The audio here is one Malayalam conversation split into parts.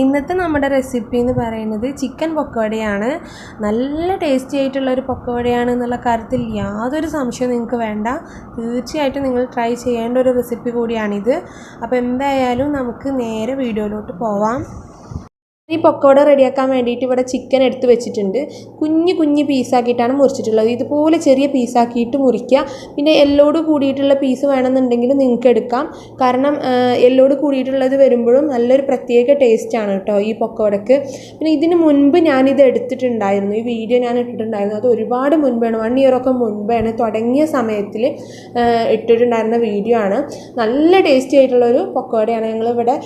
ഇന്നത്തെ നമ്മുടെ റെസിപ്പി എന്ന് പറയുന്നത് ചിക്കൻ പക്കോടയാണ്. നല്ല ടേസ്റ്റി ആയിട്ടുള്ളൊരു പക്കോടയാണ് എന്നുള്ള കാര്യത്തിൽ യാതൊരു സംശയവും നിങ്ങൾക്ക് വേണ്ട. തീർച്ചയായിട്ടും നിങ്ങൾ ട്രൈ ചെയ്യേണ്ട ഒരു റെസിപ്പി കൂടിയാണിത്. അപ്പോൾ എന്തായാലും നമുക്ക് നേരെ വീഡിയോയിലോട്ട് പോവാം. ഈ പക്കോട റെഡിയാക്കാൻ വേണ്ടിയിട്ട് ഇവിടെ ചിക്കൻ എടുത്ത് വെച്ചിട്ടുണ്ട്. കുഞ്ഞു പീസാക്കിയിട്ടാണ് മുറിച്ചിട്ടുള്ളത്. ഇതുപോലെ ചെറിയ പീസാക്കിയിട്ട് മുറിക്കുക. പിന്നെ എല്ലോട് കൂടിയിട്ടുള്ള പീസ് വേണമെന്നുണ്ടെങ്കിൽ നിങ്ങൾക്ക് എടുക്കാം. കാരണം എല്ലോട് കൂടിയിട്ടുള്ളത് വരുമ്പോഴും നല്ലൊരു പ്രത്യേക ടേസ്റ്റാണ് കേട്ടോ ഈ പക്കോടക്ക്. പിന്നെ ഇതിന് മുൻപ് ഞാനിത് എടുത്തിട്ടുണ്ടായിരുന്നു, ഈ വീഡിയോ ഞാൻ ഇട്ടിട്ടുണ്ടായിരുന്നു. അത് ഒരുപാട് മുൻപാണ്, 1 year ഒക്കെ മുൻപാണ് തുടങ്ങിയ സമയത്തിൽ ഇട്ടിട്ടുണ്ടായിരുന്ന വീഡിയോ ആണ്. നല്ല ടേസ്റ്റി ആയിട്ടുള്ളൊരു പക്കോടയാണ്. ഞങ്ങളിവിടെ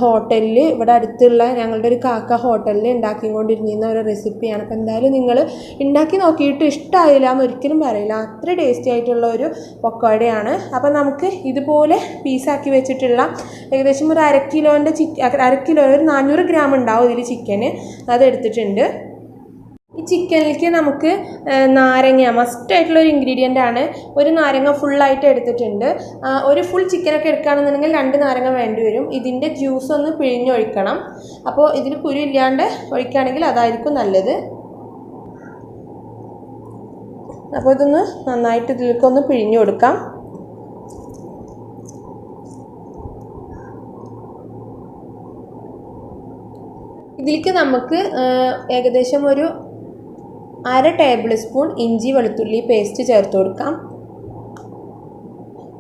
ഹോട്ടലിൽ, ഇവിടെ അടുത്തുള്ള ഞങ്ങളുടെ ഒരു കാക്ക ഹോട്ടലിൽ ഉണ്ടാക്കിക്കൊണ്ടിരുന്ന ഒരു റെസിപ്പിയാണ്. അപ്പോൾ എന്തായാലും നിങ്ങൾ ഉണ്ടാക്കി നോക്കിയിട്ട് ഇഷ്ടമായില്ല എന്ന് ഒരിക്കലും പറയില്ല. അത്ര ടേസ്റ്റി ആയിട്ടുള്ള ഒരു പക്കോടയാണ്. അപ്പോൾ നമുക്ക് ഇതുപോലെ പീസാക്കി വെച്ചിട്ടുള്ള ഏകദേശം ഒരു 1/2 കിലോൻ്റെ ഒരു 400 gram ഉണ്ടാവും ഇതിൽ ചിക്കന്. അത് എടുത്തിട്ടുണ്ട്. ഈ ചിക്കനിലേക്ക് നമുക്ക് നാരങ്ങ മസ്റ്റായിട്ടുള്ളൊരു ഇൻഗ്രീഡിയൻ്റ് ആണ്. ഒരു നാരങ്ങ ഫുള്ളായിട്ട് എടുത്തിട്ടുണ്ട്. ഒരു ഫുൾ ചിക്കനൊക്കെ എടുക്കുകയാണെന്നുണ്ടെങ്കിൽ 2 നാരങ്ങ വേണ്ടി വരും. ഇതിൻ്റെ ജ്യൂസ് ഒന്ന് പിഴിഞ്ഞൊഴിക്കണം. അപ്പോൾ ഇതിന് കുരു ഇല്ലാണ്ട് ഒഴിക്കുകയാണെങ്കിൽ അതായിരിക്കും നല്ലത്. അപ്പോൾ ഇതൊന്ന് നന്നായിട്ട് ഇതിലേക്കൊന്ന് പിഴിഞ്ഞു കൊടുക്കാം. ഇതിലേക്ക് നമുക്ക് ഏകദേശം ഒരു 1/2 tablespoon ഇഞ്ചി വെളുത്തുള്ളി പേസ്റ്റ് ചേർത്ത് കൊടുക്കാം.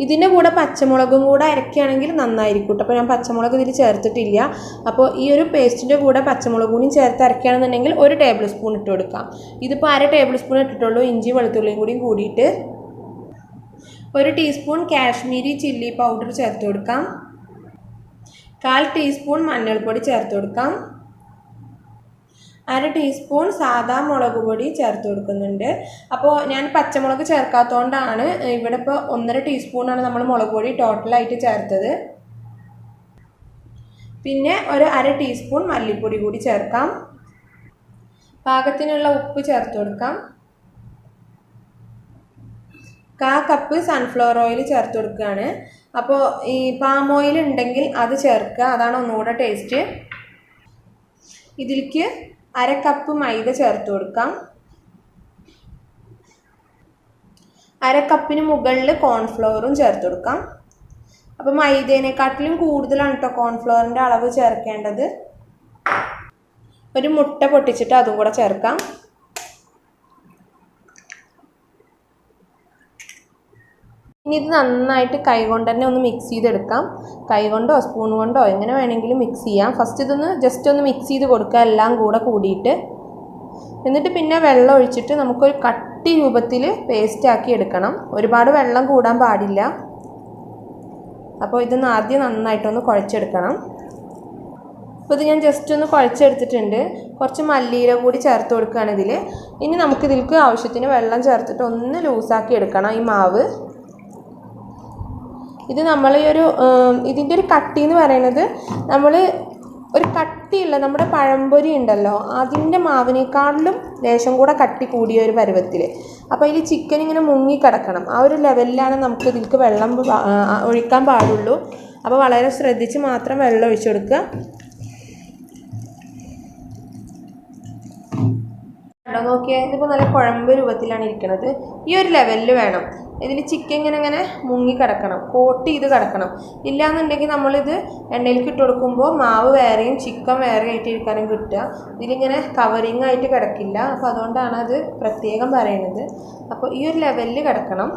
ഇതിൻ്റെ കൂടെ പച്ചമുളകും കൂടെ അരക്കുകയാണെങ്കിൽ നന്നായിരിക്കും കേട്ടോ. അപ്പോൾ ഞാൻ പച്ചമുളക് ഇതിൽ ചേർത്തിട്ടില്ല. അപ്പോൾ ഈ ഒരു പേസ്റ്റിൻ്റെ കൂടെ പച്ചമുളക് കൂടിയും ചേർത്ത് അരക്കുകയാണെന്നുണ്ടെങ്കിൽ 1 tablespoon ഇട്ട് കൊടുക്കാം. ഇതിപ്പോൾ 1/2 tablespoon ഇട്ടിട്ടുള്ളൂ. ഇഞ്ചി വെളുത്തുള്ളിയും കൂടിയും കൂടിയിട്ട് 1 teaspoon കാശ്മീരി ചില്ലി പൗഡർ ചേർത്ത് കൊടുക്കാം. 1/4 teaspoon മഞ്ഞൾപ്പൊടി ചേർത്ത് കൊടുക്കാം. 1/2 teaspoon സാദാ മുളക് പൊടി ചേർത്ത് കൊടുക്കുന്നുണ്ട്. അപ്പോൾ ഞാൻ പച്ചമുളക് ചേർക്കാത്തതുകൊണ്ടാണ് ഇവിടെ ഇപ്പോൾ 1.5 teaspoon ആണ് നമ്മൾ മുളക് പൊടി ടോട്ടലായിട്ട് ചേർത്തത്. പിന്നെ ഒരു 1/2 teaspoon മല്ലിപ്പൊടി കൂടി ചേർക്കാം. പാകത്തിനുള്ള ഉപ്പ് ചേർത്ത് കൊടുക്കാം. 1/4 കപ്പ് സൺഫ്ലവർ ഓയിൽ ചേർത്ത് കൊടുക്കുകയാണ്. അപ്പോൾ ഈ പാം ഓയിൽ ഉണ്ടെങ്കിൽ അത് ചേർക്കുക, അതാണ് ഒന്നുകൂടെ ടേസ്റ്റ്. ഇതിലേക്ക് 1/2 കപ്പ് മൈദ ചേർത്ത് കൊടുക്കാം. 1/2 കപ്പിന് മുകളിൽ കോൺഫ്ലവറും ചേർത്ത് കൊടുക്കാം. അപ്പോൾ മൈദേനെക്കാട്ടിലും കൂടുതലാണ് കേട്ടോ കോൺഫ്ലവറിൻ്റെ അളവ് ചേർക്കേണ്ടത്. ഒരു മുട്ട പൊട്ടിച്ചിട്ട് അതും കൂടെ ചേർക്കാം. ഇനി ഇത് നന്നായിട്ട് കൈകൊണ്ട് തന്നെ ഒന്ന് മിക്സ് ചെയ്തെടുക്കാം. കൈകൊണ്ടോ സ്പൂൺ കൊണ്ടോ എങ്ങനെ വേണമെങ്കിലും മിക്സ് ചെയ്യാം. ഫസ്റ്റ് ഇതൊന്ന് ജസ്റ്റ് ഒന്ന് മിക്സ് ചെയ്ത് കൊടുക്കുക എല്ലാം കൂടെ കൂടിയിട്ട്. എന്നിട്ട് പിന്നെ വെള്ളം ഒഴിച്ചിട്ട് നമുക്കൊരു കട്ടി രൂപത്തിൽ പേസ്റ്റാക്കി എടുക്കണം. ഒരുപാട് വെള്ളം കൂടാൻ പാടില്ല. അപ്പോൾ ഇതൊന്ന് ആദ്യം നന്നായിട്ടൊന്ന് കുഴച്ചെടുക്കണം. അപ്പോൾ ഇത് ഞാൻ ജസ്റ്റ് ഒന്ന് കുഴച്ചെടുത്തിട്ടുണ്ട്. കുറച്ച് മല്ലിയില കൂടി ചേർത്ത് കൊടുക്കുകയാണ് ഇതിൽ. ഇനി നമുക്കിതിലേക്ക് ആവശ്യത്തിന് വെള്ളം ചേർത്തിട്ട് ഒന്ന് ലൂസാക്കി എടുക്കണം ഈ മാവ്. ഇത് നമ്മൾ ഇതിൻ്റെ ഒരു കട്ടി എന്ന് പറയുന്നത് നമ്മൾ ഒരു കട്ടിയുള്ള നമ്മുടെ പഴംപൊരി ഉണ്ടല്ലോ അതിൻ്റെ മാവിനേക്കാളിലും ലേശം കൂടെ കട്ടി കൂടിയ ഒരു പരുവത്തിൽ. അപ്പോൾ ഇതിൽ ചിക്കൻ ഇങ്ങനെ മുങ്ങിക്കിടക്കണം. ആ ഒരു ലെവലിലാണ് നമുക്ക് ഇതിലേക്ക് വെള്ളം ഒഴിക്കാൻ പാടുള്ളൂ. അപ്പോൾ വളരെ ശ്രദ്ധിച്ച് മാത്രം വെള്ളം ഒഴിച്ചു കൊടുക്കുക. നോക്കിയാൽ ഇതിപ്പോൾ നല്ല കുഴമ്പ് രൂപത്തിലാണ് ഇരിക്കുന്നത്. ഈ ഒരു ലെവലിൽ വേണം. ഇതിൽ ചിക്കൻ ഇങ്ങനെ മുങ്ങിക്കിടക്കണം, കോട്ട് ചെയ്ത് കിടക്കണം. ഇല്ലയെന്നുണ്ടെങ്കിൽ നമ്മളിത് എണ്ണയിലേക്ക് ഇട്ട് കൊടുക്കുമ്പോൾ മാവ് വേറെയും ചിക്കൻ വേറെ ആയിട്ട് ഇരിക്കാനും കിട്ടുക. ഇതിലിങ്ങനെ കവറിങ് ആയിട്ട് കിടക്കില്ല. അപ്പോൾ അതുകൊണ്ടാണ് അത് പ്രത്യേകം പറയുന്നത്. അപ്പോൾ ഈ ഒരു ലെവലിൽ കിടക്കണം.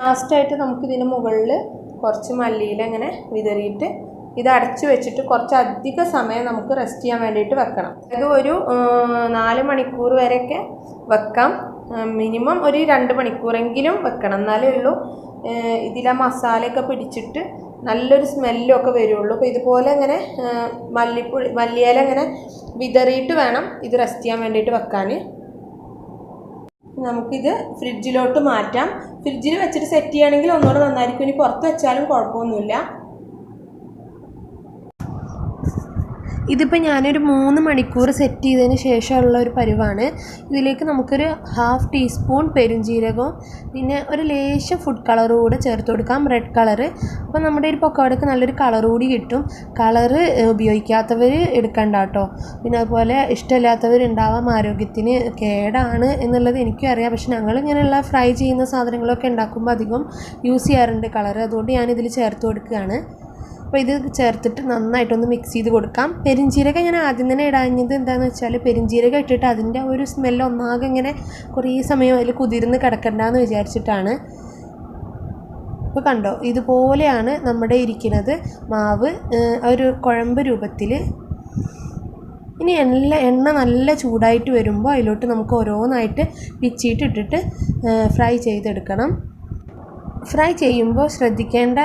ലാസ്റ്റായിട്ട് നമുക്കിതിന് മുകളിൽ കുറച്ച് മല്ലിയില ഇങ്ങനെ വിതറിയിട്ട് ഇത് അടച്ചു വെച്ചിട്ട് കുറച്ചധിക സമയം നമുക്ക് റെസ്റ്റ് ചെയ്യാൻ വേണ്ടിയിട്ട് വെക്കണം. അത് ഒരു 4 മണിക്കൂർ വരെയൊക്കെ വെക്കാം. മിനിമം ഒരു 2 മണിക്കൂറെങ്കിലും വെക്കണം. എന്നാലേ ഉള്ളൂ ഇതിലെ മസാലയൊക്കെ പിടിച്ചിട്ട് നല്ലൊരു സ്മെല്ലും ഒക്കെ വരുള്ളൂ. അപ്പോൾ ഇതുപോലെ ഇങ്ങനെ മല്ലിയില ഇങ്ങനെ വിതറിയിട്ട് വേണം ഇത് റെസ്റ്റ് ചെയ്യാൻ വേണ്ടിയിട്ട് വെക്കാൻ. നമുക്കിത് ഫ്രിഡ്ജിലോട്ട് മാറ്റാം. ഫ്രിഡ്ജിൽ വെച്ചിട്ട് സെറ്റ് ചെയ്യുകയാണെങ്കിൽ ഒന്നുകൂടെ നന്നായിരിക്കും. ഇനി പുറത്ത് വെച്ചാലും കുഴപ്പമൊന്നുമില്ല. ഇതിപ്പോൾ ഞാനൊരു 3 മണിക്കൂർ സെറ്റ് ചെയ്തതിന് ശേഷമുള്ള ഒരു പരുവാണ്. ഇതിലേക്ക് നമുക്കൊരു 1/2 ടീസ്പൂൺ പെരുംജീരകവും പിന്നെ ഒരു ലേശം ഫുഡ് കളർ കൂടെ ചേർത്ത് കൊടുക്കാം, റെഡ് കളറ്. അപ്പോൾ നമ്മുടെ ഒരു പക്കോടക്ക് നല്ലൊരു കളർ കൂടി കിട്ടും. കളറ് ഉപയോഗിക്കാത്തവർ എടുക്കണ്ട കേട്ടോ. പിന്നെ അതുപോലെ ഇഷ്ടമില്ലാത്തവരുണ്ടാവാം, ആരോഗ്യത്തിന് കേടാണ് എന്നുള്ളത് എനിക്കും അറിയാം. പക്ഷെ ഞങ്ങൾ ഇങ്ങനെയുള്ള ഫ്രൈ ചെയ്യുന്ന സാധനങ്ങളൊക്കെ ഉണ്ടാക്കുമ്പോൾ അധികം യൂസ് ചെയ്യാറുണ്ട് കളറ്. അതുകൊണ്ട് ഞാനിതിൽ ചേർത്ത് കൊടുക്കുകയാണ്. അപ്പോൾ ഇത് ചേർത്തിട്ട് നന്നായിട്ടൊന്ന് മിക്സ് ചെയ്ത് കൊടുക്കാം. പെരുംജീരകം ഞാൻ ആദ്യം തന്നെ ഇടാഞ്ഞത് എന്താണെന്ന് വെച്ചാൽ പെരുംജീരകം ഇട്ടിട്ട് അതിൻ്റെ ഒരു സ്മെല്ല് ഒന്നാകെ ഇങ്ങനെ കുറേ സമയം അതിൽ കുതിർന്ന് കിടക്കണ്ടെന്ന് വിചാരിച്ചിട്ടാണ്. ഇപ്പോൾ കണ്ടോ, ഇതുപോലെയാണ് നമ്മുടെ ഇരിക്കുന്നത് മാവ്, ഒരു കുഴമ്പ് രൂപത്തിൽ. ഇനി എണ്ണ നല്ല ചൂടായിട്ട് വരുമ്പോൾ അതിലോട്ട് നമുക്ക് ഓരോന്നായിട്ട് പിച്ചിയിട്ടിട്ട് ഫ്രൈ ചെയ്തെടുക്കണം. ഫ്രൈ ചെയ്യുമ്പോൾ ശ്രദ്ധിക്കേണ്ട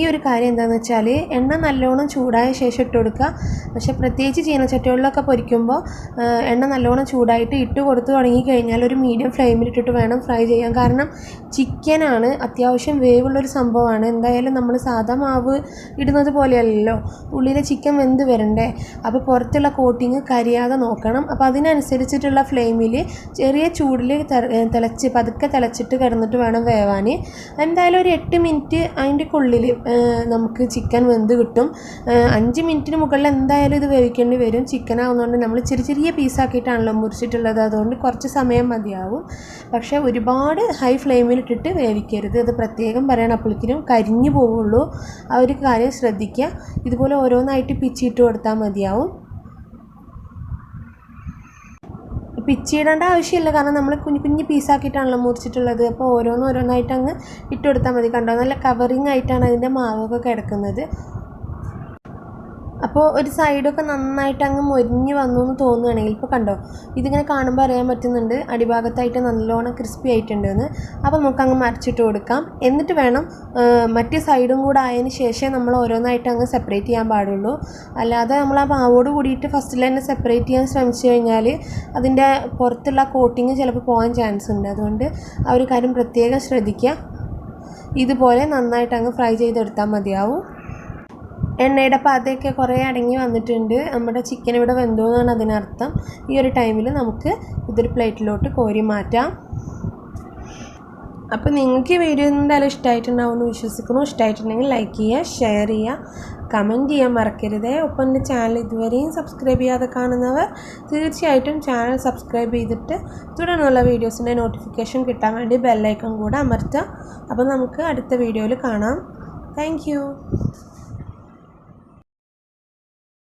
ഒരു കാര്യം എന്താണെന്ന് വെച്ചാൽ എണ്ണ നല്ലോണം ചൂടായ ശേഷം ഇട്ട് കൊടുക്കുക. പക്ഷേ പ്രത്യേകിച്ച് ചീനച്ചട്ടികളിലൊക്കെ പൊരിക്കുമ്പോൾ എണ്ണ നല്ലോണം ചൂടായിട്ട് ഇട്ട് കൊടുത്ത് തുടങ്ങിക്കഴിഞ്ഞാൽ ഒരു മീഡിയം ഫ്ലെയിമിലിട്ടിട്ട് വേണം ഫ്രൈ ചെയ്യാൻ. കാരണം ചിക്കനാണ്, അത്യാവശ്യം വേവുള്ളൊരു സംഭവമാണ്. എന്തായാലും നമ്മൾ സാധാ മാവ് ഇടുന്നത് പോലെയല്ലല്ലോ, ഉള്ളിലെ ചിക്കൻ വെന്ത് വരണ്ടേ. അപ്പോൾ പുറത്തുള്ള കോട്ടിങ് കരിയാതെ നോക്കണം. അപ്പോൾ അതിനനുസരിച്ചിട്ടുള്ള ഫ്ലെയിമിൽ ചെറിയ ചൂടിൽ പതുക്കെ തിളച്ചിട്ട് കിടന്നിട്ട് വേണം വേവാൻ. എന്തായാലും ഒരു 8 മിനിറ്റ് അതിൻ്റെ ഉള്ളിൽ നമുക്ക് ചിക്കൻ വെന്ത് കിട്ടും. 5 മിനിറ്റിന് മുകളിൽ എന്തായാലും ഇത് വേവിക്കേണ്ടി വരും. ചിക്കൻ ആവുന്നതുകൊണ്ട് നമ്മൾ ചെറിയ പീസാക്കിയിട്ടാണല്ലോ മുറിച്ചിട്ടുള്ളത്, അതുകൊണ്ട് കുറച്ച് സമയം മതിയാവും. പക്ഷേ ഒരുപാട് ഹൈ ഫ്ലെയിമിലിട്ടിട്ട് വേവിക്കരുത്, അത് പ്രത്യേകം പറയണം, അപ്പോഴേക്കും കരിഞ്ഞു പോവുള്ളൂ. ആ ഒരു കാര്യം ശ്രദ്ധിക്കുക. ഇതുപോലെ ഓരോന്നായിട്ട് പിച്ചിട്ട് കൊടുത്താൽ മതിയാവും. പിച്ചിയിടേണ്ട ആവശ്യമില്ല, കാരണം നമ്മൾ കുഞ്ഞു പീസാക്കിയിട്ടാണല്ലോ മുറിച്ചിട്ടുള്ളത്. അപ്പോൾ ഓരോന്നായിട്ട് അങ്ങ് ഇട്ട് കൊടുത്താൽ മതി. കണ്ടോ, നല്ല കവറിങ് ആയിട്ടാണ് അതിൻ്റെ മാവൊക്കെ കിടക്കുന്നത്. അപ്പോൾ ഒരു സൈഡൊക്കെ നന്നായിട്ട് അങ്ങ് മൊരിഞ്ഞ് വന്നു എന്ന് തോന്നുകയാണെങ്കിൽ, ഇപ്പോൾ കണ്ടോ, ഇതിങ്ങനെ കാണുമ്പോൾ അറിയാൻ പറ്റുന്നുണ്ട് അടിഭാഗത്തായിട്ട് നല്ലോണം ക്രിസ്പി ആയിട്ടുണ്ടെന്ന്. അപ്പോൾ നമുക്കങ്ങ് മറിച്ചിട്ട് കൊടുക്കാം. എന്നിട്ട് വേണം മറ്റേ സൈഡും കൂടെ ആയതിന് ശേഷം നമ്മൾ ഓരോന്നായിട്ട് അങ്ങ് സെപ്പറേറ്റ് ചെയ്യാൻ പാടുള്ളൂ. അല്ലാതെ നമ്മൾ ആ മാവോട് കൂടിയിട്ട് ഫസ്റ്റിൽ തന്നെ സെപ്പറേറ്റ് ചെയ്യാൻ ശ്രമിച്ചു കഴിഞ്ഞാൽ അതിൻ്റെ പുറത്തുള്ള കോട്ടിങ് ചിലപ്പോൾ പോകാൻ ചാൻസ് ഉണ്ട്. അതുകൊണ്ട് ആ ഒരു കാര്യം പ്രത്യേകം ശ്രദ്ധിക്കുക. ഇതുപോലെ നന്നായിട്ട് അങ്ങ് ഫ്രൈ ചെയ്തെടുത്താൽ മതിയാവും. എണ്ണയുടെ പാതയൊക്കെ കുറേ അടങ്ങി വന്നിട്ടുണ്ട്. നമ്മുടെ ചിക്കൻ ഇവിടെ വെന്തു എന്നാണ് അതിനർത്ഥം. ഈ ഒരു ടൈമിൽ നമുക്ക് ഇതൊരു പ്ലേറ്റിലോട്ട് കോരി മാറ്റാം. അപ്പോൾ നിങ്ങൾക്ക് ഈ വീഡിയോ എന്തായാലും ഇഷ്ടമായിട്ടുണ്ടാവുമെന്ന് വിശ്വസിക്കുന്നു. ഇഷ്ടമായിട്ടുണ്ടെങ്കിൽ ലൈക്ക് ചെയ്യുക, ഷെയർ ചെയ്യുക, കമൻറ്റ് ചെയ്യാൻ മറക്കരുത്. ഒപ്പം എൻ്റെ ചാനൽ ഇതുവരെയും സബ്സ്ക്രൈബ് ചെയ്യാതെ കാണുന്നവർ തീർച്ചയായിട്ടും ചാനൽ സബ്സ്ക്രൈബ് ചെയ്തിട്ട് തുടർന്നുള്ള വീഡിയോസിൻ്റെ നോട്ടിഫിക്കേഷൻ കിട്ടാൻ വേണ്ടി ബെല്ലൈക്കൺ കൂടെ അമർത്തുക. അപ്പോൾ നമുക്ക് അടുത്ത വീഡിയോയിൽ കാണാം. താങ്ക്